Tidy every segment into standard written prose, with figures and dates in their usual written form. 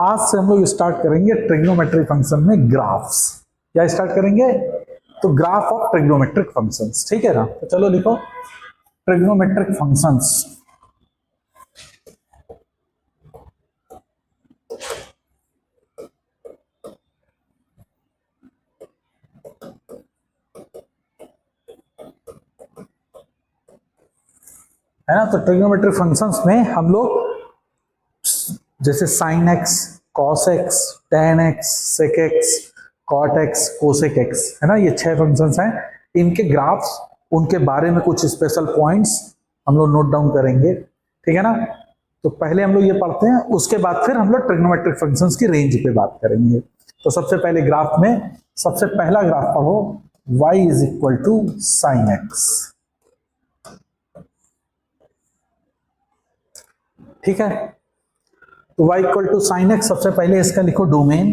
आज से हम लोग स्टार्ट करेंगे ट्रिग्नोमेट्रिक फंक्शन में ग्राफ्स। क्या स्टार्ट करेंगे? तो ग्राफ ऑफ ट्रिग्नोमेट्रिक फंक्शंस, ठीक है ना। तो चलो लिखो ट्रिग्नोमेट्रिक फंक्शंस। है ना। तो ट्रिग्नोमेट्रिक फंक्शंस में हम लोग जैसे sine x, cos x, tan x, sec x, cot x, cosec x, है ना, ये 6 फंक्शंस हैं। इनके ग्राफ्स, उनके बारे में कुछ स्पेशल पॉइंट्स हम लोग नोट डाउन करेंगे, ठीक है ना। तो पहले हम लोग ये पढ़ते हैं, उसके बाद फिर हम लोग ट्रिग्नोमेट्रिक फंक्शंस की रेंज पे बात करेंगे। तो सबसे पहले ग्राफ में सबसे पहला ग्राफ पढ़ो, y is equal to sine x, ठीक है। तो y equal to sine x, सबसे पहले इसका लिखो डोमेन।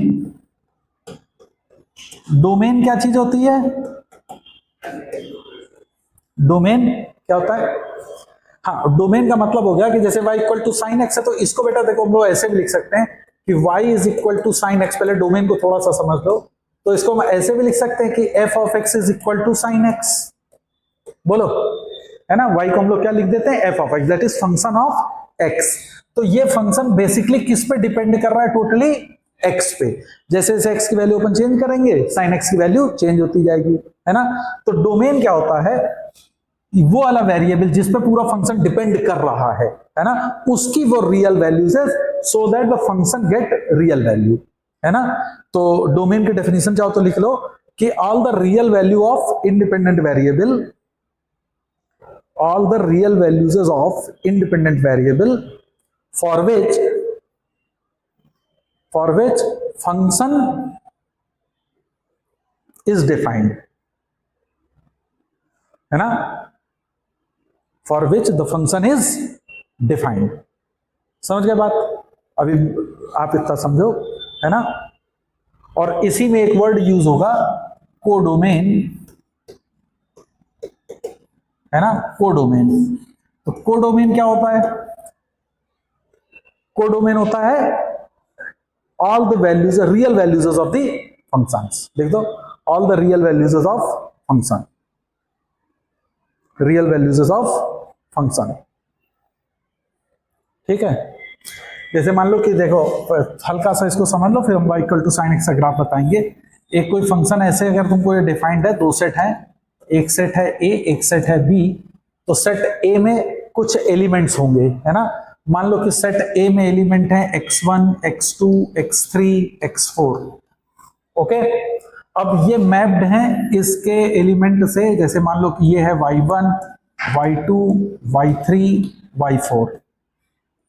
डोमेन क्या चीज होती है? डोमेन क्या होता है? हाँ, डोमेन का मतलब हो गया कि जैसे y equal to sine x है, तो इसको बेटा देखो हम लोग ऐसे भी लिख सकते हैं कि y is equal to sine x. पहले डोमेन को थोड़ा सा समझ लो। तो इसको हम ऐसे भी लिख सकते हैं कि f of x is equal to sine x. बोलो, है ना। y को हम लोग क्या लिख देते हैं? f of x, that is function of x। तो ये फंक्शन बेसिकली किस पे डिपेंड कर रहा है? टोटली x पे। जैसे जैसे x की वैल्यू अपन चेंज करेंगे, साइन x की वैल्यू चेंज होती जाएगी, है ना। तो डोमेन क्या होता है? वो वाला वेरिएबल जिस पे पूरा फंक्शन डिपेंड कर रहा है ना, उसकी वो रियल वैल्यूज है, so that the function get real value, है ना। तो डोमेन की डेफिनेशन चाहो तो लिख लो कि all the real value of independent variable, all the real values of independent variable for which function is defined, है ना, for which the function is defined। समझ गए बात? अभी आप इतना समझो, है ना। और इसी में एक वर्ड यूज होगा कोडोमेन, है ना, कोडोमेन। तो कोडोमेन क्या होता है? कोडोमेन होता है all the values, real values of the functions. देख दो, all the real values of function, real values of function, ठीक है। जैसे मान लो कि देखो, हल्का सा इसको समझ लो, फिर हम y equal to sine x का ग्राफ बताएंगे। एक कोई फंक्शन ऐसे अगर तुमको ये डिफाइंड है, 2 सेट है, एक सेट है A, एक सेट है B। तो सेट A में कुछ एलिमेंट्स होंगे, है ना। मान लो कि सेट A में एलिमेंट है x1, x2, x3, x4, okay. अब ये मैप्ड हैं इसके एलिमेंट से, जैसे मान लो कि ये है y1, y2, y3, y4।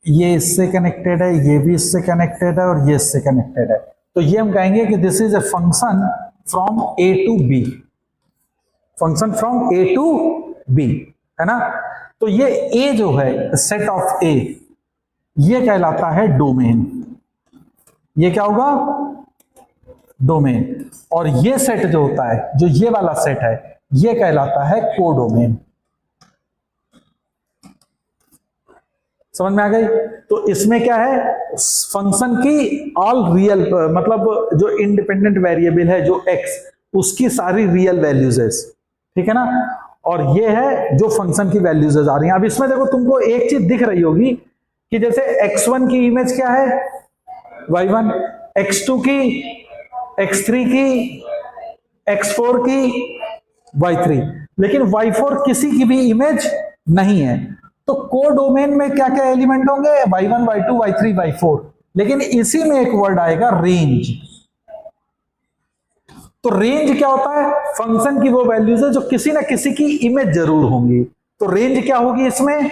ये इससे कनेक्टेड है, ये भी इससे कनेक्टेड है, और ये इससे कनेक्टेड है। तो ये हम कहेंगे कि this is a function from A to B, function from A to B, है ना। तो ये A जो है, सेट ऑफ A, ये कहलाता है डोमेन। ये क्या होगा? डोमेन। और ये सेट जो होता है, जो ये वाला सेट है, ये कहलाता है कोडोमेन। समझ में आ गई? तो इसमें क्या है? फंक्शन की ऑल रियल, मतलब जो इंडिपेंडेंट वेरिएबल है जो x, उसकी सारी रियल वैल्यूज है, ठीक है ना। और ये है जो फंक्शन की वैल्यूज आ रही हैं। अब इसमें देखो, तुमको एक चीज दिख रही होगी कि जैसे x1 की इमेज क्या है? y1, x2 की, x3 की, x4 की, y3, लेकिन y4 किसी की भी इमेज नहीं है। तो कोडोमेन में क्या क्या एलिमेंट होंगे? y1, y2, y3, y4। लेकिन इसी में एक वर्ड आएगा रेंज। तो रेंज क्या होता है? फंक्शन की वो वैल्यूज है जो किसी ना किसी की इमेज जरूर होंगी। तो रेंज क्या होगी इसमें?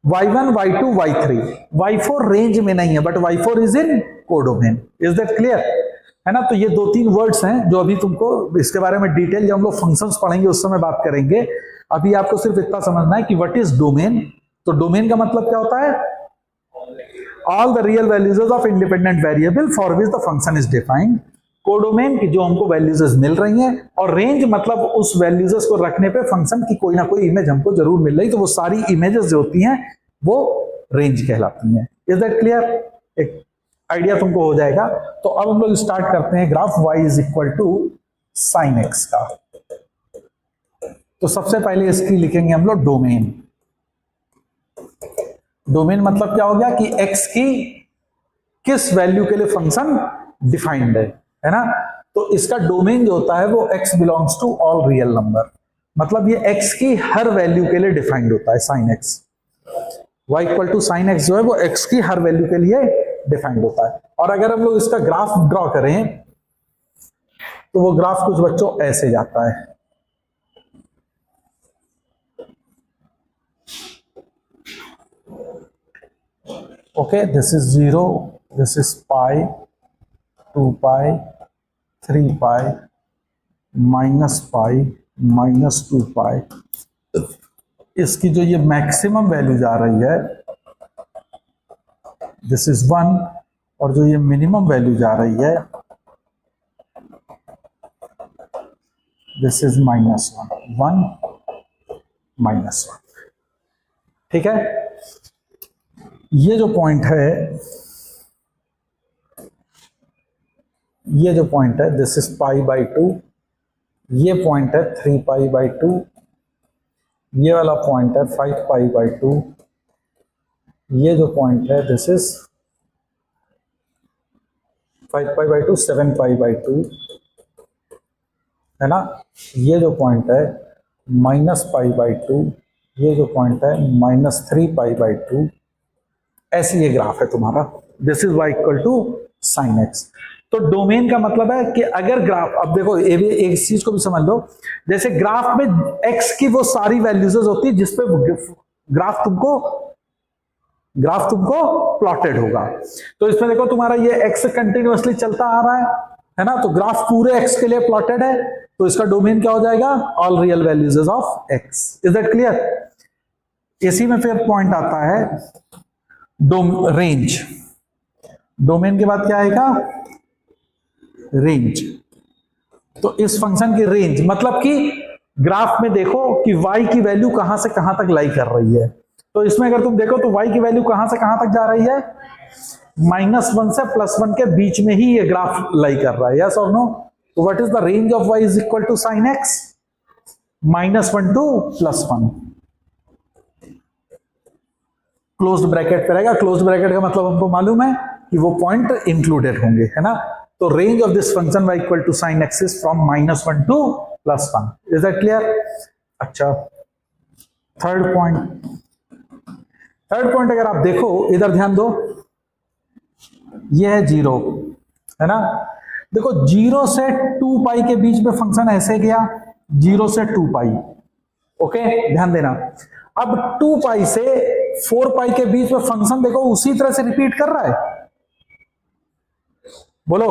y1, y2, y3, y4 range में नहीं है, but y4 is in codomain. Is that clear? है ना। तो ये 2-3 वर्ड्स हैं जो अभी तुमको इसके बारे में डिटेल, जब हम लोग फंक्शंस पढ़ेंगे उस समय बात करेंगे। अभी आपको सिर्फ इतना समझना है कि व्हाट इज डोमेन। तो डोमेन का मतलब क्या होता है? All the real values of independent variable for which the function is defined. Codomain की जो हमको वैल्यूज मिल रही हैं, और रेंज मतलब उस वैल्यूज को रखने पे फंक्शन की कोई ना कोई इमेज हमको जरूर मिल रही। तो वो सारी इमेजेस जो होती हैं वो रेंज कहलाती हैं। Is that clear? आइडिया तुमको हो जाएगा। तो अब हम लोग स्टार्ट करते हैं graph y is equal to sine x का। तो सबसे पहले इसकी लिखेंगे हम लोग डोमेन। डोमेन मतलब क्या हो गया कि x की किस वैल्यू के लिए फंक्शन डिफाइंड है ना। तो इसका डोमेन जो होता है वो x belongs to all real number, मतलब ये x की हर वैल्यू के लिए डिफाइंड होता है। Sine x y equal to sine x जो है वो x की हर वैल्यू के लिए डिफाइंड होता है। और अगर हम लोग इसका ग्राफ ड्रॉ करें तो वो ग्राफ कुछ बच्चों ऐसे जाता है। Okay, this is 0, this is pi, 2 pi, 3 pi, minus pi, minus 2 पाई। इसकी जो ये मैक्सिमम वैल्यू जा रही है दिस इज 1, और जो ये मिनिमम वैल्यू जा रही है दिस इज -1, 1 -1। ठीक है, ये जो पॉइंट है, ये जो पॉइंट है दिस इज π/2, ये पॉइंट है 3π/2, ये वाला पॉइंट है 5π/2, ये जो पॉइंट है दिस इज 5π/2, 7π/2 है ना। ये जो पॉइंट है -π/2, ये जो पॉइंट है -3π/2। ऐसे ये ग्राफ है तुम्हारा। This is y equal to sine x. तो डोमेन का मतलब है कि अगर ग्राफ, अब देखो ये भी एक चीज को भी समझ लो, जैसे ग्राफ में x की वो सारी वैल्यूज होती है जिसपे ग्राफ तुमको प्लॉटेड होगा। तो इसमें देखो तुम्हारा ये x कंटिन्यूअसली चलता आ रहा है ना। तो ग्राफ पूरे x के लिए प्लॉटेड है, तो इसका डोमेन क्या हो जाएगा, all real values of x। Is that clear. इसी में फिर पॉइंट आता है रेंज। डोमेन के बाद क्या आएगा, रेंज। तो इस फंक्शन की रेंज मतलब कि ग्राफ में देखो कि y की वैल्यू कहां से कहां तक लाई कर रही है। तो इसमें अगर तुम देखो तो y की वैल्यू कहां से कहां तक जा रही है, -1 से +1 के बीच में ही ये ग्राफ लाई कर रहा है। यस और नो। तो what is the range of y is equal to sine x, -1 to +1। Closed bracket पे रहेगा। क्लोज्ड ब्रैकेट का मतलब हमको मालूम है कि वो पॉइंट इंक्लूडेड होंगे, है ना। तो range of this function y equal to sine x is from -1 to +1। Is that clear. अच्छा, थर्ड पॉइंट अगर आप देखो, इधर ध्यान दो, ये है 0, है ना। देखो 0 से 2 पाई के बीच में फंक्शन ऐसे गया, 0 से 2 पाई। ओके, ध्यान देना। अब 2 पाई से 4 पाई के बीच में फंक्शन देखो उसी तरह से रिपीट कर रहा है। बोलो,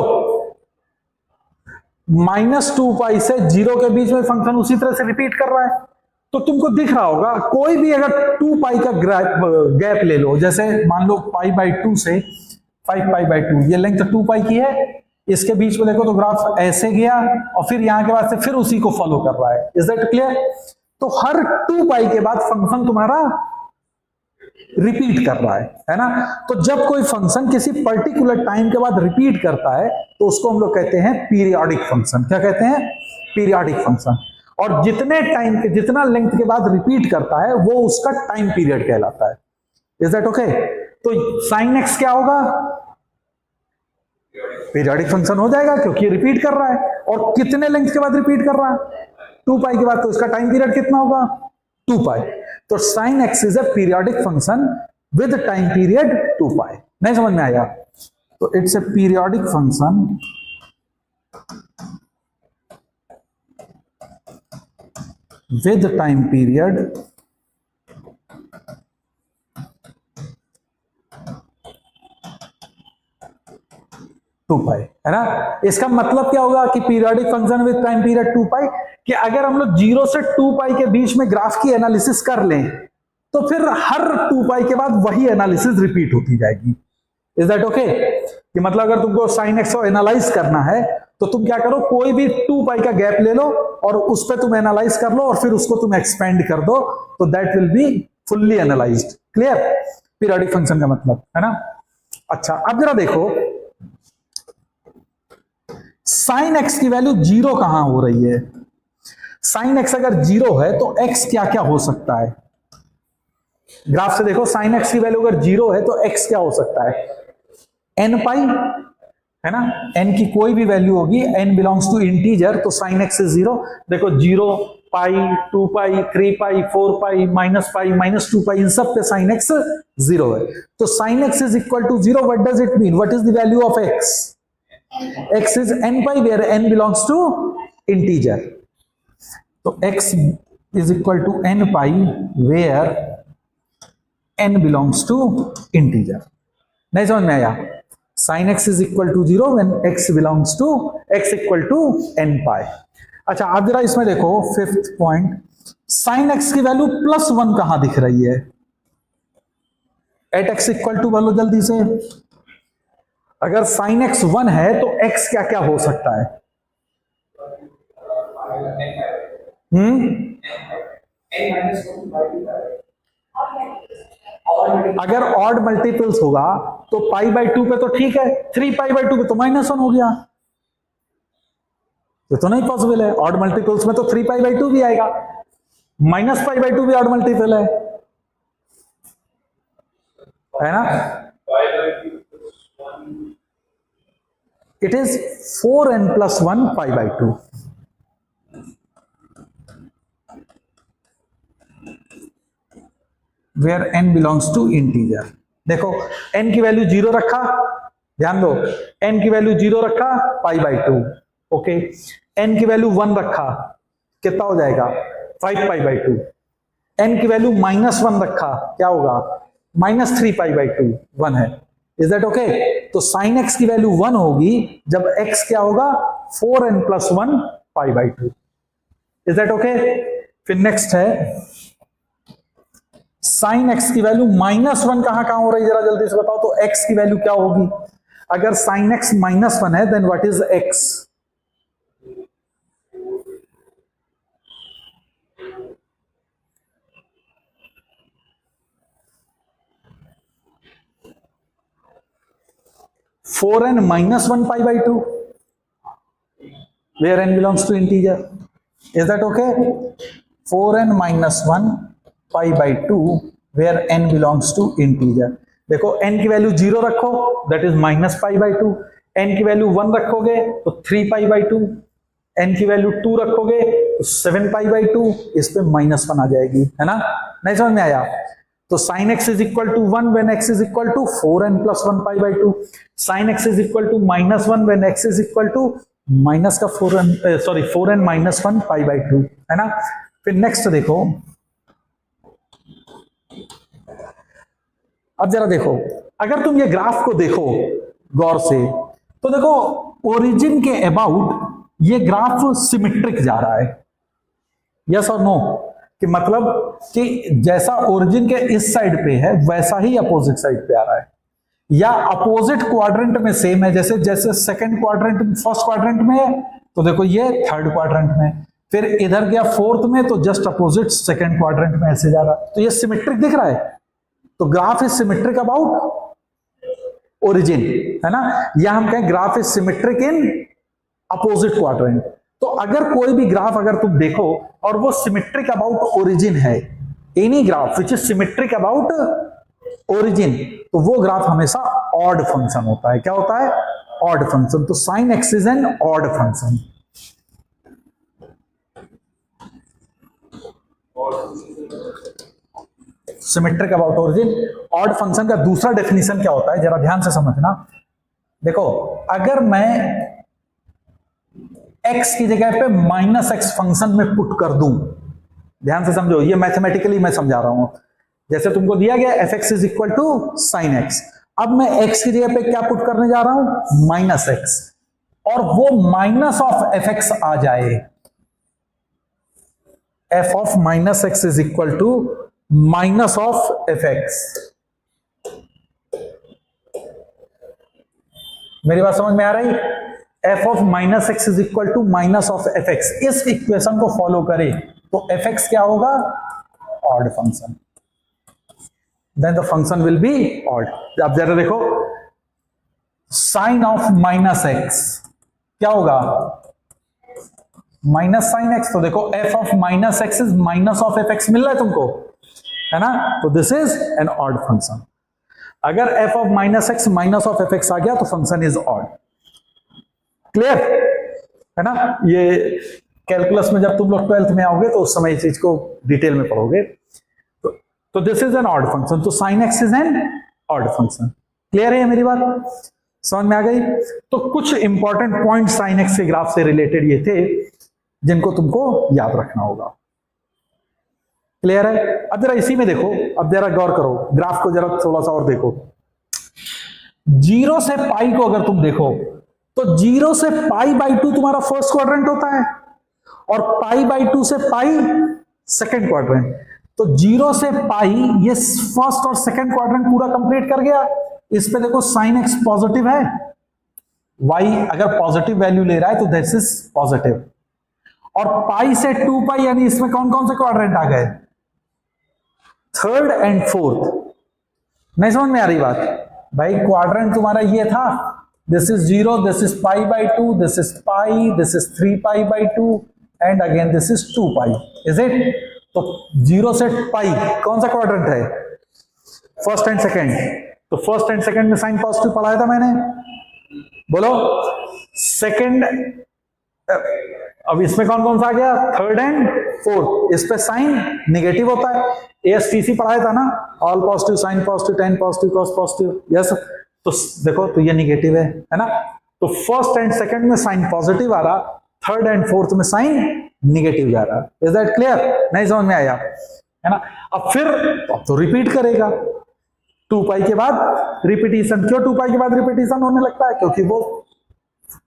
-2 पाई से 0 के बीच में फंक्शन उसी तरह से रिपीट कर रहा है। तो तुमको दिख रहा होगा, कोई भी अगर 2 पाई का गैप ले लो, जैसे मान लो π/2 से 5π/2, ये लेंथ 2 पाई की है, इसके बीच में देखो तो ग्राफ ऐसे गया और फिर यहां के बाद से फिर उसी को फॉलो कर रहा है। Is that clear. तो हर 2 पाई के बाद फंक्शन तुम्हारा रिपीट कर रहा है ना। तो जब कोई फंक्शन किसी पर्टिकुलर टाइम के बाद रिपीट करता है तो उसको हम लोग कहते हैं पीरियोडिक फंक्शन। क्या कहते हैं, पीरियोडिक फंक्शन। और जितने टाइम के, जितना लेंथ के बाद रिपीट करता है वो उसका टाइम पीरियड कहलाता है। Is that okay. तो साइन एक्स क्या होगा, पीरियोडिक फंक्शन हो जाएगा क्योंकि रिपीट कर रहा है। और कितने लेंथ के बाद रिपीट कर रहा है, 2 पाई के बाद, तो इसका टाइम पीरियड कितना होगा, 2 पाई। तो sine x is a periodic function with time period 2 पाई। नहीं समझ में आया। तो it's a periodic function with time period 2 पाई, है ना। इसका मतलब क्या होगा कि periodic function with time period 2 पाई, कि अगर हम लोग 0 से 2 पाई के बीच में ग्राफ की एनालिसिस कर लें तो फिर हर 2 पाई के बाद वही एनालिसिस रिपीट होती जाएगी। Is that okay. कि मतलब अगर तुमको साइन एक्स को एनालाइज करना है तो तुम क्या करो, कोई भी 2 पाई का गैप ले लो और उस पर तुम एनालाइज कर लो और फिर उसको तुम एक्सपेंड कर दो, तो that will be fully analysed. Clear, periodic function का मतलब, है ना। अच्छा, अब जरा देखो साइन एक्स की वैल्यू 0 कहां हो रही है? साइन एक्स अगर 0 है तो एक्स क्या क्या हो सकता है? ग्राफ से देखो, साइन एक्स की वैल्यू अगर 0 है तो एक्स क्या हो सकता है? एन पाई, है ना? एन की कोई भी वैल्यू होगी, एन बिलोंग्स टू इंटीजर, तो साइन एक्स इज 0। देखो 0, पाई, 2 पाई, 3 पाई, 4 पाई, माइनस 2 पाई, इन सब पे साइन एक्स 0 है। तो sine x is equal to 0, what does it mean? What is the value of x? X is n pi, where n belongs to integer. तो x is equal to n pi where n belongs to integer. नहीं समझ में आया? Sine x is equal to 0 when x belongs to x equal to n pi. अच्छा, आप जरा इसमें देखो, 5th पॉइंट, साइन एक्स की वैल्यू +1 कहां दिख रही है? एट एक्स इक्वल टू बोलो जल्दी से। अगर साइन एक्स 1 है तो एक्स क्या क्या हो सकता है? अगर ऑड मल्टीपल्स होगा तो पाई बाई 2 पे तो ठीक है, 3 पाई बाई 2 पे तो -1 हो गया, तो नहीं पॉसिबल है। ऑड मल्टीपल्स में तो 3 पाई बाई 2 भी आएगा, माइनस पाई बाई 2 भी ऑड मल्टीपल है ना? It is 4n + 1 pi by 2। Where n belongs to integer. देखो n की वैल्यू 0 रखा, ध्यान दो, n की वैल्यू 0 रखा, पाई बाई 2, ओके। n की वैल्यू 1 रखा, कितना हो जाएगा? 5 पाई बाई 2। n की वैल्यू -1 रखा, क्या होगा? -3 पाई बाई 2, 1 है। Is that okay? तो साइन x की वैल्यू 1 होगी जब x क्या होगा? 4n + 1 pi by 2। Is that okay? फिर नेक्स्ट है, साइन एक्स की वैल्यू -1 कहां हो रही है? जरा जल्दी से बताओ तो एक्स की वैल्यू क्या होगी? अगर साइन एक्स -1 है then what is x? (4n - 1 pi by 2) where n belongs to integer. Is that okay? 4n - 1 pi by 2 where n belongs to integer. देखो n की वैल्यू 0 रखो, that is minus pi by 2। n की value 1 रखोगे तो 3 पाई by 2। n की value 2 रखोगे तो 7 पाई by 2, इस पे -1 आ जाएगी, है ना? नहीं समझ में आया? तो sine x is equal to 1 when x is equal to 4n + 1 pi by 2। Sine x is equal to -1 when x is equal to minus का 4n - 1 पाई बाई 2, है ना? फिर नेक्स्ट देखो, अब जरा देखो, अगर तुम ये ग्राफ को देखो गौर से तो देखो ओरिजिन के अबाउट ये ग्राफ सिमेट्रिक जा रहा है। यस और नो? कि मतलब कि जैसा ओरिजिन के इस साइड पे है वैसा ही अपोजिट साइड पे आ रहा है, या अपोजिट क्वाड्रेंट में सेम है। जैसे जैसे सेकंड क्वाड्रेंट फर्स्ट क्वाड्रेंट में है तो देखो ये थर्ड क्वाड्रेंट में, फिर इधर गया फोर्थ में तो जस्ट अपोजिट सेकंड क्वाड्रेंट में ऐसे जा रहा है। तो ये सिमेट्रिक दिख रहा है। तो graph is symmetric about origin, है ना? या हम कहें graph is symmetric in opposite quadrant. तो अगर कोई भी ग्राफ अगर तुम देखो और वो सिमेट्रिक अबाउट ओरिजिन है, any graph which is symmetric about origin, तो वो ग्राफ हमेशा ऑड फंक्शन होता है। क्या होता है? Odd function. तो sine x is an odd function. Symmetric about origin. Odd function का दूसरा डेफिनेशन क्या होता है, जरा ध्यान से समझना। देखो अगर मैं x की जगह पे -x फंक्शन में पुट कर दूं, ध्यान से समझो, ये मैथमेटिकली मैं समझा रहा हूं। जैसे तुमको दिया गया f(x = sin x), अब मैं x की जगह पे क्या पुट करने जा रहा हूं? -x, और वो माइनस ऑफ f(x) आ जाए। f of -x is equal to minus of f(x). मेरी बात समझ में आ रही? f of -x is equal to minus of f(x), इस इक्वेशन को फॉलो करे तो f(x) क्या होगा? Odd function. Then the function will be odd. अब जरा देखो, साइन ऑफ -x क्या होगा माइनस साइन एक्स। तो देखो f of minus x is minus of f x मिल रहा है तुमको, है ना। तो this is an odd function. अगर f of minus x minus of f x आ गया तो फंक्शन इज ऑड। क्लियर है ना। ये कैलकुलस में जब तुम लोग 12th में आओगे तो उस समय इस चीज को डिटेल में पढ़ोगे। तो this is an odd function. तो sine x is an odd function. Clear है मेरी बात, समझ में आ गई। तो कुछ इंपॉर्टेंट पॉइंट साइन एक्स के ग्राफ से रिलेटेड ये थे जिनको तुमको याद रखना होगा। क्लियर है। अब जरा इसी में देखो, अब जरा गौर करो ग्राफ को, जरा थोड़ा सा और देखो। 0 से पाई को अगर तुम देखो तो 0 से पाई बाई 2 तुम्हारा फर्स्ट क्वाड्रेंट होता है और पाई बाई 2 से पाई सेकंड क्वाड्रेंट। तो 0 से पाई ये फर्स्ट और सेकंड क्वाड्रेंट पूरा कंप्लीट कर गया। इस पे देखो साइन एक्स पॉजिटिव है, वाई अगर पॉजिटिव वैल्यू ले रहा है तो दिस इज पॉजिटिव। और पाई से 2 पाई यानी इसमें कौन कौन से क्वाड्रेंट आ गए, थर्ड एंड फोर्थ। नहीं समझ में आ रही बात भाई। क्वाड्रेंट तुम्हारा ये था, this is 0, this is pi by 2, this is pi, this is 3 pi by 2 and again this is 2 pi, is it. तो 0 से पाई कौन सा क्वाड्रेंट है, फर्स्ट एंड सेकंड। तो फर्स्ट एंड सेकंड में साइन पॉजिटिव पढ़ाया था मैंने, बोलो। सेकंड, अब इसमें कौन कौन सा आ गया, थर्ड एंड फोर्थ। इस पे साइन नेगेटिव होता है, एएसटीसी पढ़ाया था ना, all positive, sine positive, tan positive, cos positive. Yes, तो देखो तो ये नेगेटिव है ना। तो फर्स्ट एंड सेकंड में साइन पॉजिटिव आ रहा, थर्ड एंड फोर्थ में साइन नेगेटिव जा रहा। इज दैट क्लियर, नहीं समझ में आया, है ना। अब फिर अब तो रिपीट करेगा 2 पाई के बाद रिपीटिशन। क्यों 2 पाई के बाद रिपीटिशन होने लगता है, क्योंकि वो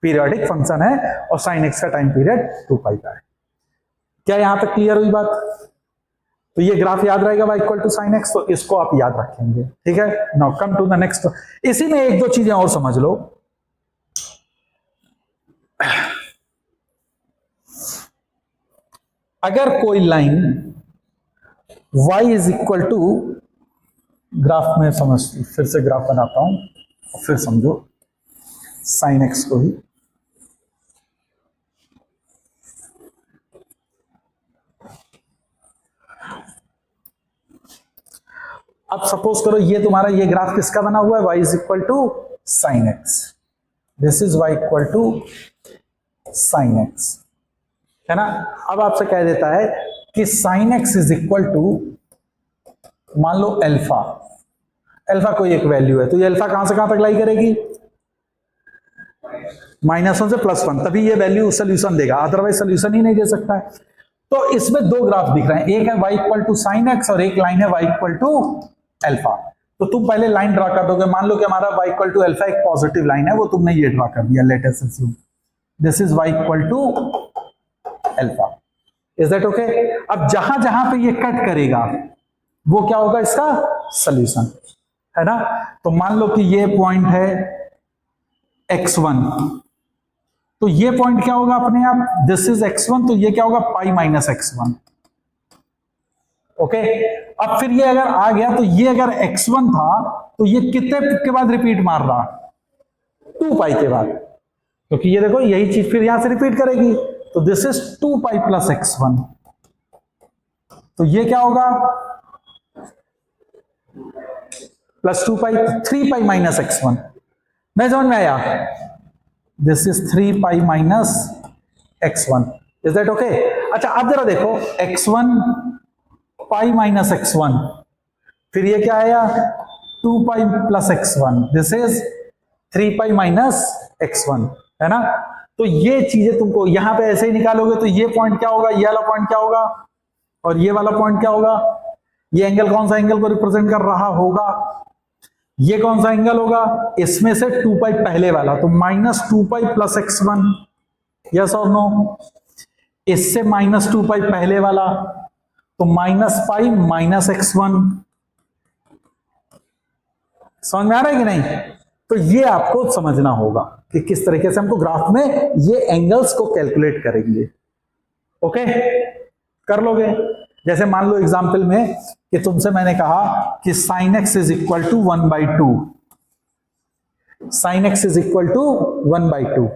पीरियोडिक फंक्शन है और साइन एक्स का टाइम पीरियड 2 पाई का है। क्या यहां तक क्लियर हुई बात। तो ये ग्राफ याद रहेगा y equal to sine x, तो इसको आप याद रखेंगे, ठीक है। Now come to the next. इसी में एक दो चीजें और समझ लो। अगर कोई line y is equal to, graph में समझ, फिर से ग्राफ बनाता हूं और फिर समझो साइन एक्स को ही। अब सपोज करो ये तुम्हारा ये ग्राफ किसका बना हुआ है, y is equal to sine x, this is y equal to sine x, है ना। अब आपसे कह देता है कि sine x is equal to, मान लो अल्फा, अल्फा कोई एक वैल्यू है, तो ये अल्फा कहां से कहां तक लाई करेगी, -1 से +1, तभी ये वैल्यू सोल्यूशन देगा, अदरवाइज सोल्यूशन ही नहीं दे सकता है। तो इसमें दो ग्राफ दिख रहे हैं, एक है y equal to sine x और एक लाइन है y इक्वल टू अल्फा। तो तुम पहले लाइन ड्रा कर दोगे, मान लो कि हमारा y इक्वल टू अल्फा एक पॉजिटिव लाइन है, वो तुमने ये ड्रा कर दिया, let us assume this is y equal to alpha. Is that okay. अब जहां जहां पे ये कट करेगा वो क्या होगा, इसका सॉल्यूशन, है ना। तो मान लो कि ये पॉइंट है x1, तो ये पॉइंट क्या होगा अपने आप, दिस इज x1, तो ये क्या होगा पाई माइनस x1, ओके। अब फिर ये अगर आ गया तो ये अगर x1 था तो ये कितने के बाद रिपीट मार रहा, 2 पाई के बाद, क्योंकि ये देखो यही चीज फिर यहां से रिपीट करेगी। तो this is 2 pi plus x1, तो ये क्या होगा प्लस 2 पाई, 3 पाई माइनस x1। नहीं समझ में आया, this is 3 pi minus x1। Is that okay. अच्छा अब जरा देखो x1 पाई माइनस x1, फिर ये क्या आया 2 pi plus x1, this is 3 pi minus x1, है ना। तो ये चीजें तुमको यहां पे ऐसे ही निकालोगे, तो ये पॉइंट क्या होगा, ये वाला पॉइंट क्या होगा और ये वाला पॉइंट क्या होगा, ये एंगल कौन सा एंगल को रिप्रेजेंट कर रहा होगा, ये कौन सा एंगल होगा, इसमें से 2 पाई पहले वाला, तो -2 पाई प्लस x1, यस और नो। इससे -2 पाई पहले वाला, तो -पाई माइनस x1। समझ में आ रहा है कि नहीं। तो ये आपको समझना होगा कि किस तरीके से हमको ग्राफ में ये एंगल्स को कैलकुलेट करेंगे, ओके। कर लोगे। जैसे मान लो एग्जाम्पल में कि तुमसे मैंने कहा कि sine x is equal to 1/2, sine x is equal to 1/2,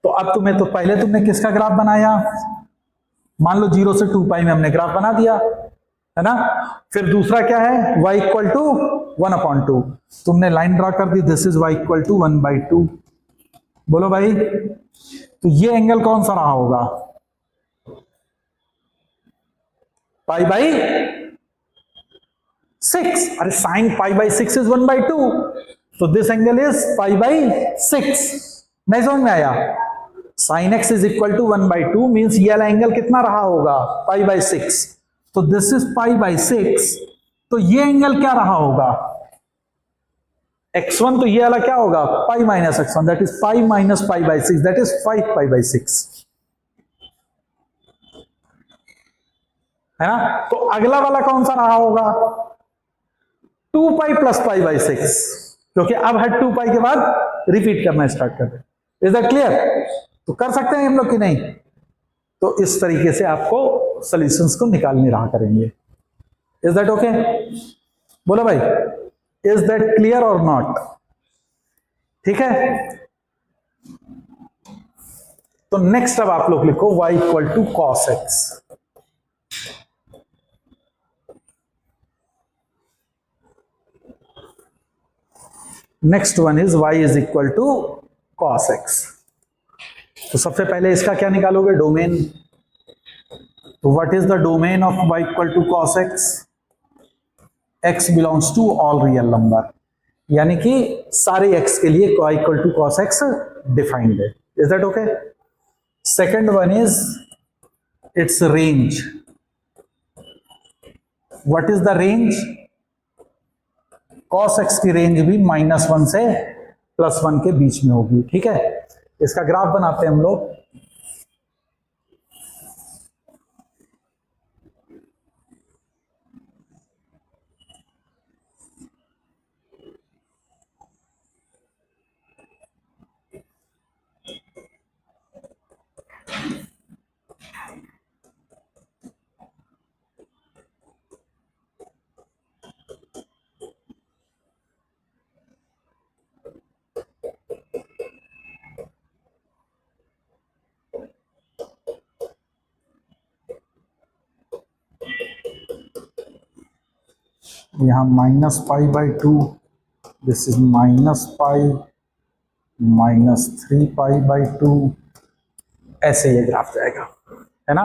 तो अब तुम्हें तो पहले तुमने किसका ग्राफ बनाया, मान लो 0 से 2 पाई में हमने ग्राफ बना दिया है ना। फिर दूसरा क्या है, y इक्वल टू 1/2, तुमने लाइन ड्रा कर दी, this is y equal to 1/2। बोलो भाई, तो ये एंगल कौन सा रहा होगा, π/6। अरे साइन π/6 इज 1/2, तो दिस एंगल इज π/6। नहीं समझ में आया, sine x is equal to 1/2 means ये वाला एंगल कितना रहा होगा, π/6, तो दिस इज π/6। तो ये एंगल क्या रहा होगा, x1, तो ये वाला क्या होगा, π - x1, that is π - π/6, that is 5π/6, है ना। तो अगला वाला कौन सा रहा होगा, 2π + π/6, क्योंकि अब हर 2π के बाद रिपीट करना स्टार्ट कर दे। इज दैट क्लियर, तो कर सकते हैं हम लोग कि नहीं। तो इस तरीके से आपको सॉल्यूशंस को निकालने रहा करेंगे। इज दैट ओके, बोलो भाई, इज दैट क्लियर और नॉट, ठीक है। तो नेक्स्ट अब आप लोग लिखो y equal to cos x। Next one is y is equal to cos x। तो सबसे पहले इसका क्या निकालोगे, डोमेन। तो what is the domain of y equal to cos x, x belongs to all real number, यानी कि सारे x के लिए y equal to cos x defined है। Is that okay. Second one is its range. What is the range, cos x की range भी -1 से +1 के बीच में होगी, ठीक है। इसका ग्राफ बनाते हैं हम लोग। यहाँ -π/2, दिस इज -π -3π/2, ऐसे ये ग्राफ जाएगा, है ना।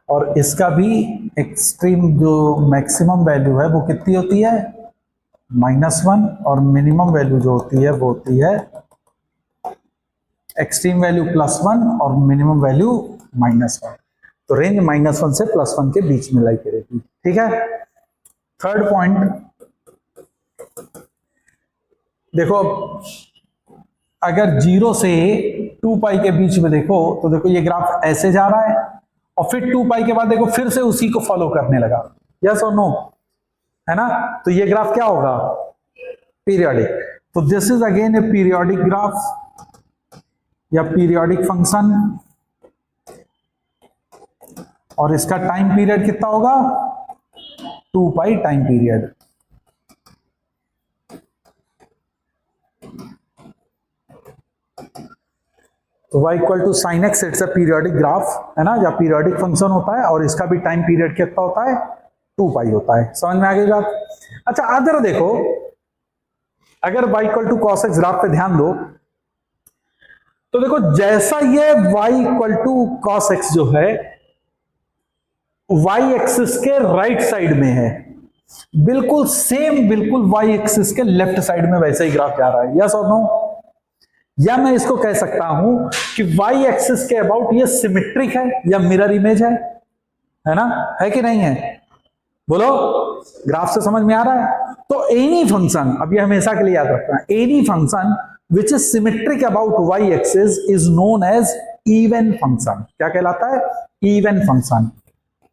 और इसका भी एक्सट्रीम जो मैक्सिमम वैल्यू है वो कितनी होती है, -1, और मिनिमम वैल्यू जो होती है वो होती है, एक्सट्रीम वैल्यू +1 और मिनिमम वैल्यू -1। तो रेंज -1 से +1 के बीच में लाई करेगी, ठीक है। थर्ड पॉइंट देखो, अगर 0 से 2π के बीच में देखो तो देखो ये ग्राफ ऐसे जा रहा है, और फिर 2π के बाद देखो फिर से उसी को फॉलो करने लगा, यस और नो, है ना। तो ये ग्राफ क्या होगा, पीरियोडिक। तो this is again a periodic graph या पीरियोडिक फंक्शन, और इसका टाइम पीरियड कितना होगा, 2π टाइम पीरियड। तो y equal to sine x, it's a periodic graph, है ना, या पीरियोडिक फंक्शन होता है, और इसका भी टाइम पीरियड कितना होता है, 2π होता है। समझ में आ गई बात। अच्छा अदर देखो, अगर y equal to cos x graph पे ध्यान दो तो देखो जैसा ये y equal to cos x जो है y एक्सिस के राइट साइड में है, बिल्कुल सेम, बिल्कुल y एक्सिस के लेफ्ट साइड में वैसे ही ग्राफ जा रहा है, यस और नो। या मैं इसको कह सकता हूं कि y एक्सिस के अबाउट ये सिमेट्रिक है या मिरर इमेज है ना, है कि नहीं है, बोलो। ग्राफ से समझ में आ रहा है। तो एनी फंक्शन, अब ये हमेशा के लिए याद रखना, any function which is symmetric about y axis is known as even function. क्या कहलाता है, इवन फंक्शन।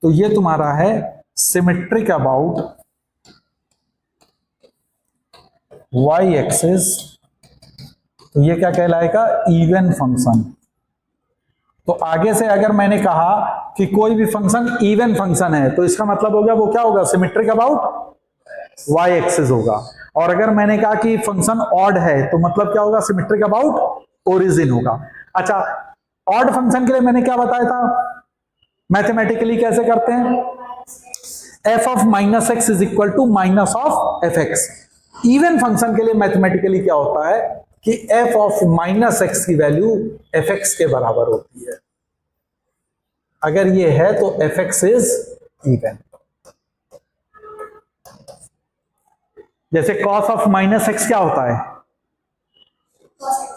तो ये तुम्हारा है सिमेट्रिक अबाउट y एक्सिस, तो ये क्या कहलाएगा, इवन फंक्शन। तो आगे से अगर मैंने कहा कि कोई भी फंक्शन इवन फंक्शन है तो इसका मतलब हो गया वो क्या होगा, सिमेट्रिक अबाउट y एक्सिस होगा। और अगर मैंने कहा कि फंक्शन ऑड है तो मतलब क्या होगा, सिमेट्रिक अबाउट ओरिजिन होगा। अच्छा ऑड फंक्शन के लिए मैंने क्या बताया था, मैथमेटिकली कैसे करते हैं, f of minus x is equal to minus of f x. Even function के लिए मैथमेटिकली क्या होता है कि एफ ऑफ माइनस एक्स की वैल्यू एफ एक्स के बराबर होती है। अगर ये है तो एफ एक्स इज इवन। जैसे कॉस ऑफ माइनस एक्स क्या होता है,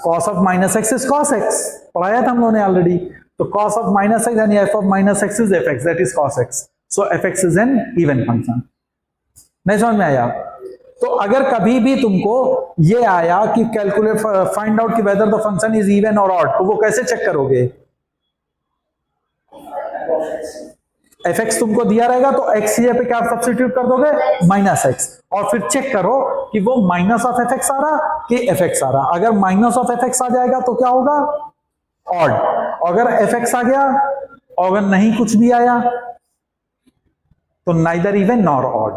cos of minus x is cos x, पढ़ाया था हम लोगों ने ऑलरेडी। तो कॉस ऑफ माइनस एक्स यानी F of minus x is F x, that is cos x. So F x is N even function. नहीं समझ में आया? तो अगर कभी भी तुमको ये आया कि कैलकुलेट फाइंड आउट कि whether the function is even और ऑड, तो वो कैसे चेक करोगे? एफ एक्स तुमको दिया रहेगा तो एक्स पे क्या सब्स्टिट्यूट कर दोगे, माइनस एक्स, और फिर चेक करो कि वो माइनस ऑफ एफ एक्स आ रहा कि एफ एक्स आ रहा। अगर माइनस ऑफ एफ एक्स आ जाएगा तो क्या होगा, ऑड। अगर एफ एक्स आ गया और अगर नहीं कुछ भी आया तो नाइदर इवन नॉर ऑड,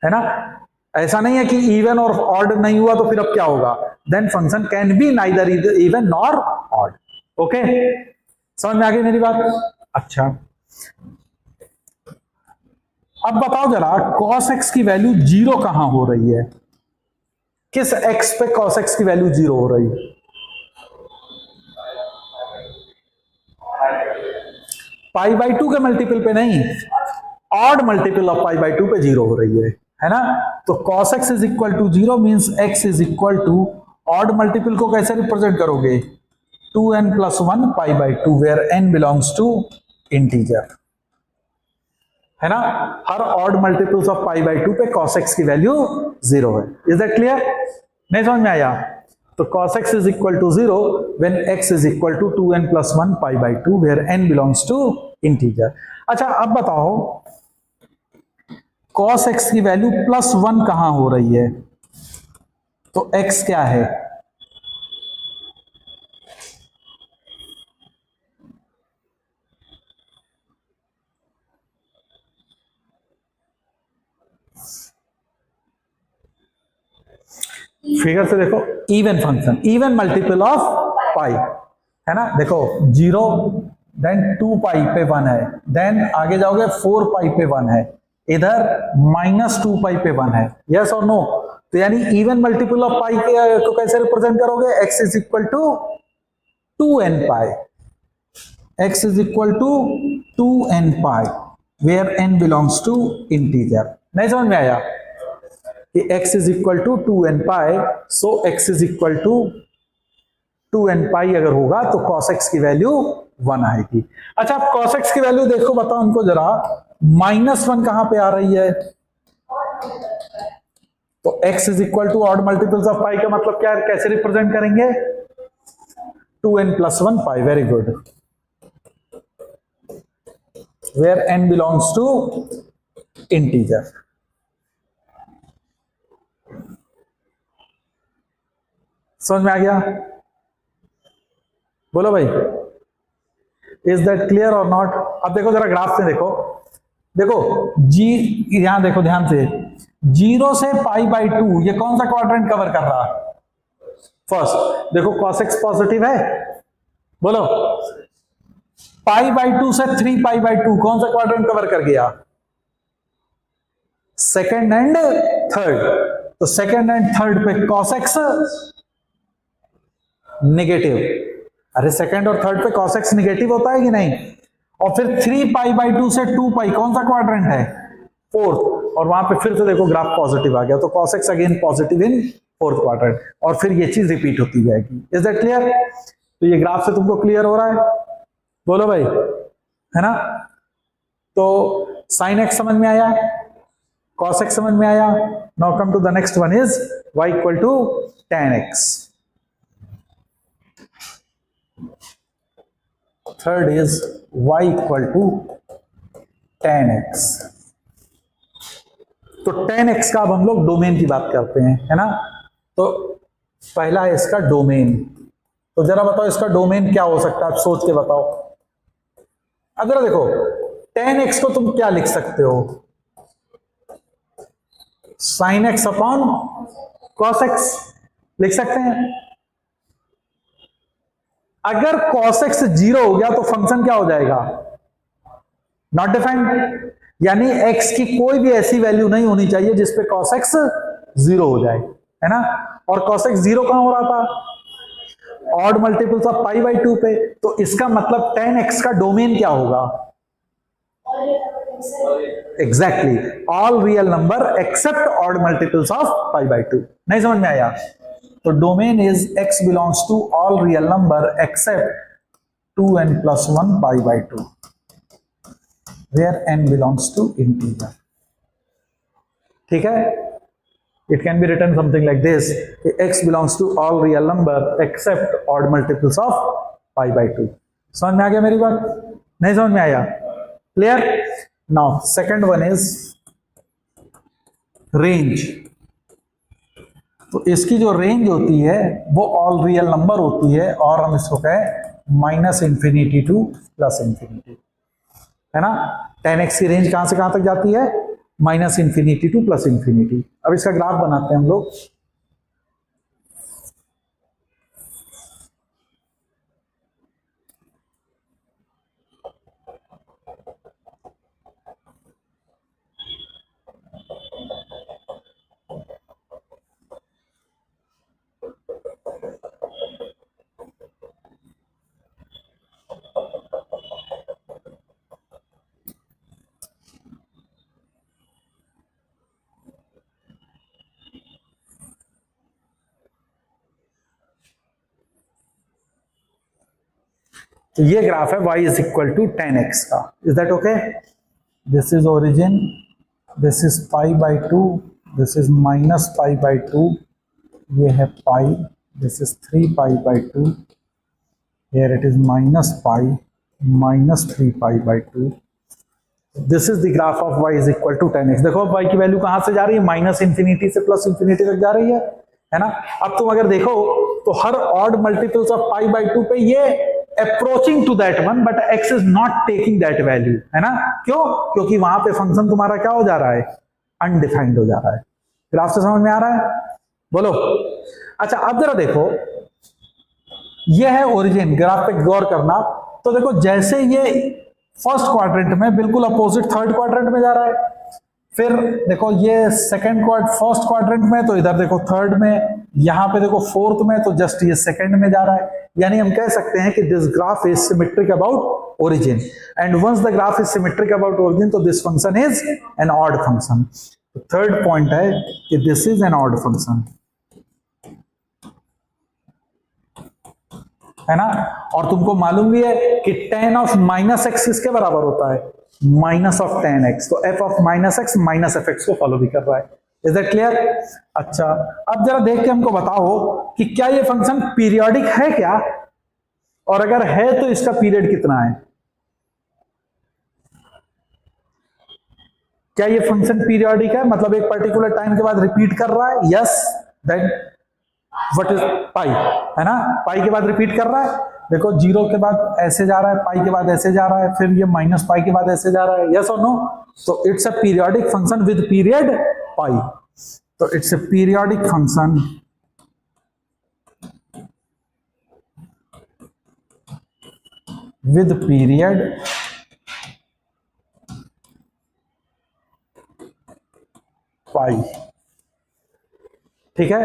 है ना। ऐसा नहीं है कि इवन और ऑड नहीं हुआ तो फिर अब क्या होगा, then function can be neither even nor odd. Okay, समझ में आ गई मेरी बात? अच्छा, अब बताओ जरा cos x की वैल्यू जीरो कहां हो रही है, किस x पे cos x की वैल्यू जीरो हो रही है? पाई बाई टू के मल्टीपल पे नहीं, odd multiple of pi by two पे जीरो हो रही है ना। तो cos x is equal to zero means x is equal to, odd multiple को कैसे रिप्रेजेंट करोगे, 2n plus 1 pi by two, where n belongs to integer, है ना। हर odd multiples of pi by two पे cos x की value zero है। Is that clear? नहीं समझ में आया? तो cos x is equal to zero when x is equal to 2n plus 1 pi by two, where n belongs to integer. अच्छा, अब बताओ cos x की वैल्यू प्लस 1 कहां हो रही है, तो x क्या है, फिगर से देखो, even function, even multiple of pi, है ना। देखो जीरो, देन 2 पाई पे 1 है, देन आगे जाओगे 4 पाई पे 1 है, इधर माइनस 2 पाई पे 1 है, यस और नो। तो यानी इवन मल्टीपल ऑफ पाई को कैसे रिप्रेजेंट करोगे, x is equal to 2n pi, x is equal to 2n pi, where n belongs to integer. नहीं समझ में आया कि x is equal to 2n pi, so x is equal to 2n pi अगर होगा तो cos x की value 1 आएगी। अच्छा, आप cos x की वैल्यू देखो, बताओ हमको जरा, -1 कहां पे आ रही है, तो x is equal to odd multiples of pi का मतलब क्या है, कैसे रिप्रेजेंट करेंगे, 2n plus 1 pi, very good, where n belongs to integer. समझ में आ गया? बोलो भाई, इज दैट क्लियर और नॉट? अब देखो जरा ग्राफ से देखो, देखो जी, यहां देखो ध्यान से, 0 से पाई बाई 2 ये कौन सा क्वाड्रेंट कवर कर रहा है, फर्स्ट देखो cos x पॉजिटिव है, बोलो, पाई बाई 2 से 3 पाई बाई 2 कौन सा क्वाड्रेंट कवर कर गया, सेकेंड एंड थर्ड। तो सेकेंड एंड थर्ड पे cos x नेगेटिव, अरे सेकेंड और थर्ड पे cos x नेगेटिव होता है कि नहीं। और फिर 3 पाई बाई 2 से 2 पाई कौन सा क्वाड्रेंट है, फोर्थ, और वहां पे फिर से देखो ग्राफ पॉजिटिव आ गया, तो cos x again positive in fourth quadrant, और फिर ये चीज रिपीट होती जाएगी। Is that clear? तो ये ग्राफ से तुमको क्लियर हो रहा है, बोलो भाई, है ना। तो साइन x समझ में आया, cos x समझ में आया। Now come to the next one is y equal to tan x। Third is y equal to tan x। तो tan x का अब हम लोग डोमेन की बात करते हैं, है ना। तो पहला है इसका डोमेन, तो जरा बताओ इसका डोमेन क्या हो सकता है, आप सोच के बताओ। अगर देखो tan x को तुम क्या लिख सकते हो, sin x upon cos x लिख सकते हैं। अगर cos x 0 हो गया तो फंक्शन क्या हो जाएगा? नॉट डिफाइंड, यानी x की कोई भी ऐसी वैल्यू नहीं होनी चाहिए जिसपे cos x 0 हो जाए, है ना। और cos x 0 कहां हो रहा था? Odd multiples of pi by 2 पे। तो इसका मतलब tan x का डोमेन क्या होगा? Exactly, all real number except odd multiples of pi by 2। नहीं समझ में आया? तो domain is x belongs to all real number except 2n + 1 pi by 2 where n belongs to integer. ठीक है, it can be written something like this, x belongs to all real number except odd multiples of pi by 2। समझ में आ गया मेरी बात? नहीं समझ में आया? Clear? Now second one is range. तो इसकी जो रेंज होती है वो ऑल रियल नंबर होती है, और हम इसको कहें -∞ टू +∞, है ना। tan x की रेंज कहां से कहां तक जाती है? -∞ टू +∞। अब इसका ग्राफ बनाते हैं हम लोग। तो ये ग्राफ है y = tan x का। Is that okay? This is origin, this is pi by 2, this is -π/2, ये है pi, this is 3π/2, here it is -π -3π/2। This is the graph of y = tan x। देखो y की वैल्यू कहां से जा रही है? -∞ से +∞ तक जा रही है ना। अब तुम अगर देखो तो हर odd multiples of pi by 2 पे ये approaching to that one, but x is not taking that value, है ना। क्यों? क्योंकि वहां पे फंक्शन तुम्हारा क्या हो जा रहा है? अनडिफाइंड हो जा रहा है। ग्राफ से समझ में आ रहा है? बोलो। अच्छा, अब जरा देखो, ये है ओरिजिन। ग्राफ पे गौर करना। तो देखो, जैसे ये फर्स्ट क्वाड्रेंट में बिल्कुल अपोजिट थर्ड क्वाड्रेंट में जा रहा है, फिर देखो ये फर्स्ट क्वाड्रेंट में, तो इधर देखो थर्ड में, यहां पे देखो फोर्थ में, तो जस्ट ये सेकंड में जा रहा है। यानी हम कह सकते हैं कि this graph is symmetric about origin, and once the graph is symmetric about origin, तो this function is an odd function. Third point है कि this is an odd function, है ना। और तुमको मालूम भी है कि tan ऑफ -x किसके बराबर होता है? -tan x। तो f ऑफ -x -fx को फॉलो भी कर रहा है। Is that clear? अच्छा, अब जरा देख के हमको बताओ कि क्या ये फंक्शन पीरियोडिक है क्या, और अगर है तो इसका पीरियड कितना है? क्या ये फंक्शन पीरियोडिक है, मतलब एक पर्टिकुलर टाइम के बाद रिपीट कर रहा है? Yes. Then what is pi, है ना। पाई के बाद रिपीट कर रहा है। देखो 0 के बाद ऐसे जा रहा है, पाई के बाद ऐसे जा रहा है, फिर ये -π के बाद ऐसे जा रहा है। यस और नो? तो it's a periodic function with period pi. तो it's a periodic function with period pi. ठीक है,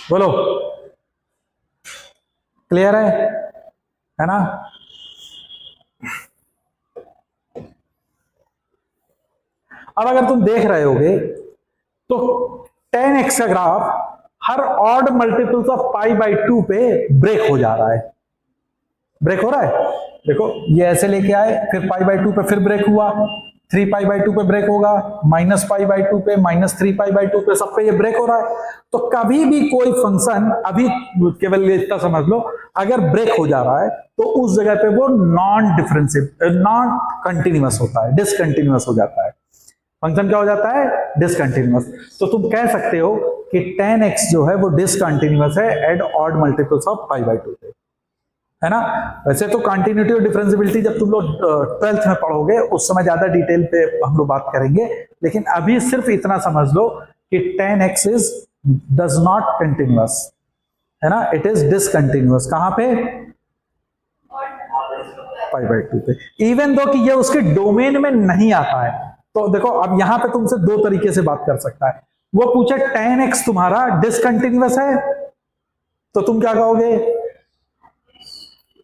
बोलो। क्लियर है ना। अब अगर तुम देख रहे होगे तो tan x का graph her odd multiples of pi by 2 पे ब्रेक हो जा रहा है। ब्रेक हो रहा है। देखो ये ऐसे लेके आए, फिर पाई बाई 2 पे फिर ब्रेक हुआ, 3π/2 पे ब्रेक होगा, -π/2 पे, -3π/2 पे, सब पे ये ब्रेक हो रहा है। तो कभी भी कोई फंक्शन, अभी केवल इतना समझ लो, अगर ब्रेक हो जा रहा है तो उस जगह पे वो नॉन कंटिन्यूअस होता है, डिसकंटिन्यूअस हो जाता है। फंक्शन क्या हो जाता है? डिसकंटिन्यूअस। तो तुम कह सकते हो कि tan x जो है वो डिसकंटिन्यूअस है एट ऑड मल्टीपल्स ऑफ π/2 पे, है ना। वैसे तो कंटिन्यूटी और डिफरेंशियबिलिटी जब तुम लोग 12th में पढ़ोगे उस समय ज्यादा डिटेल पे हम लोग बात करेंगे, लेकिन अभी सिर्फ इतना समझ लो कि tan x is does not continuous, है ना, इट इज डिसकंटिन्यूअस। कहां पे? पाई बाई 2 पे, इवन दो कि ये उसके डोमेन में नहीं आता है। तो देखो अब यहां पे तुमसे दो तरीके से बात कर सकता है। वो पूछे tan x तुम्हारा डिसकंटिन्यूअस है, तो तुम क्या कहोगे?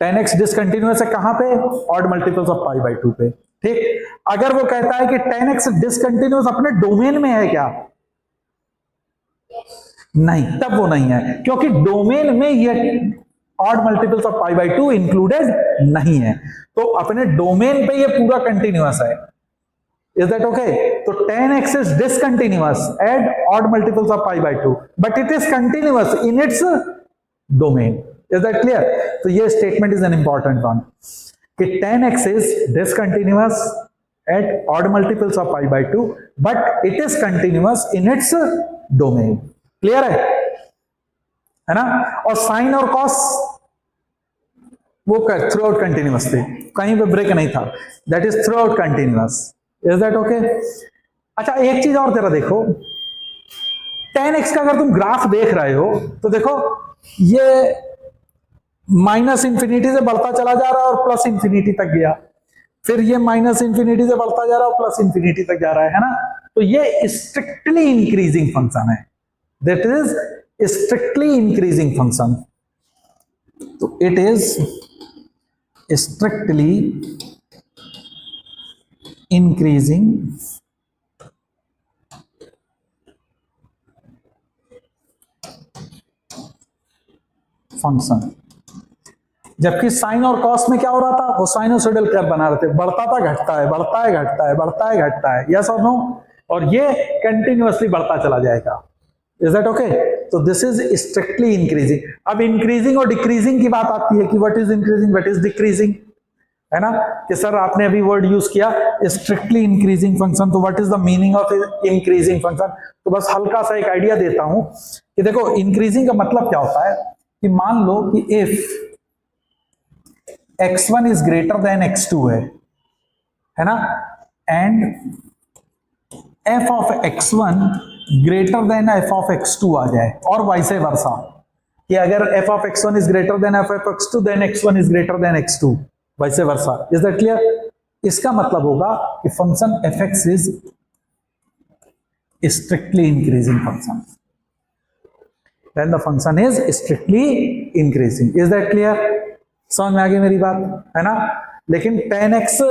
tan x डिसकंटिन्यूअस है कहां पे? Odd multiples of pi by 2 पे। ठीक, अगर वो कहता है कि tan x डिसकंटिन्यूअस अपने डोमेन में है क्या? नहीं, तब वो नहीं है, क्योंकि डोमेन में ये odd multiples of pi by 2 included नहीं है। तो अपने डोमेन पे ये पूरा कंटिन्यूअस है। Is that okay? तो tan x is discontinuous at odd multiples of pi by 2, but it is continuous in its domain. Is that clear? तो ये statement is an important one कि tan x is discontinuous at odd multiples of pi by 2, but it is continuous in its domain. Clear है ना? और sin और cos वो through out continuous थे, कहीं पे ब्रेक नहीं था, that is through out continuous. Is that okay? अच्छा, एक चीज और तेरा देखो, tan x का अगर तुम ग्राफ देख रहे हो तो देखो ये माइनस इंफिनिटी से बढ़ता चला जा रहा है और प्लस इंफिनिटी तक गया, फिर ये माइनस इंफिनिटी से बढ़ता जा रहा है और प्लस इंफिनिटी तक जा रहा है ना? तो ये स्ट्रिक्टली इंक्रीजिंग फंक्शन है, that is strictly increasing function. तो it is strictly increasing function. जबकि साइन और कॉस में क्या हो रहा था? वो साइनोसॉइडल कर्व बना रहे थे, बढ़ता था घटता है, बढ़ता है घटता है, बढ़ता है घटता है, यस और नो? और ये कंटिन्यूअसली बढ़ता चला जाएगा। Is that okay? तो दिस इज स्ट्रिक्टली इंक्रीजिंग। अब इंक्रीजिंग और डिक्रीजिंग की बात आती है कि what is increasing, what is decreasing, है ना? कि सर आपने अभी वर्ड यूज किया स्ट्रिक्टली इंक्रीजिंग फंक्शन, तो what is the meaning of increasing function? तो बस हल्का सा एक आइडिया देता हूं कि देखो इंक्रीजिंग का मतलब क्या होता है कि मान लो कि if x1 is greater than x2 है ना, and f of x1 greater than f of x2 आ जाए, और वाइसे वर्सा कि अगर f of x1 is greater than f of x2 then x1 is greater than x2, vice versa. Is that clear? इसका मतलब होगा कि function fx is strictly increasing function, then the function is strictly increasing. Is that clear? समझ में आ गई मेरी बात, है ना? लेकिन tan x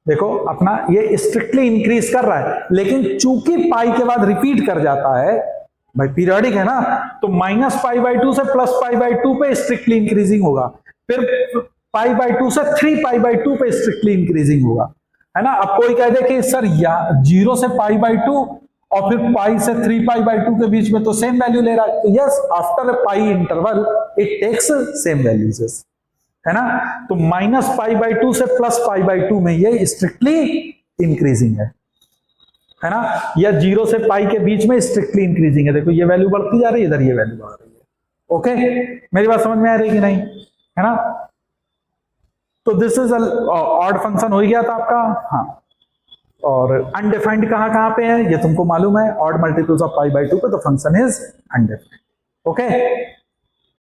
देखो अपना ये स्ट्रिक्टली इंक्रीज कर रहा है, लेकिन चूंकि पाई के बाद रिपीट कर जाता है, भाई पीरियोडिक है ना, तो माइनस पाई बाई 2 से प्लस पाई बाई 2 पे स्ट्रिक्टली इंक्रीजिंग होगा, फिर पाई बाई 2 से 3 पाई बाई 2 पे स्ट्रिक्टली इंक्रीजिंग होगा, है ना? अब कोई कह दे कि सर या 0 से पाई बाई 2 और फिर पाई से 3 पाई बाई 2 के बीच में तो सेम वैल्यू ले रहा है, तो yes after a pi interval it takes same values, है ना? तो माइनस पाई बाई 2 से प्लस पाई बाई 2 में ये स्ट्रिक्टली इंक्रीजिंग है ना? या 0 से पाई के बीच में स्ट्रिक्टली इंक्रीजिंग है। देखो ये वैल्यू बढ़ती जा रही है, इधर ये वैल्यू बढ़ रही है। ओके, मेरी बात समझ में आ रही कि नहीं, है ना? तो दिस इज ऑड फंक्शन हो गया था आपका। हाँ, और अनडिफाइंड कहां पे है ये तुमको मालूम है, odd multiples of pi by 2 पे, तो फंक्शन इज अनडिफाइंड। ओके,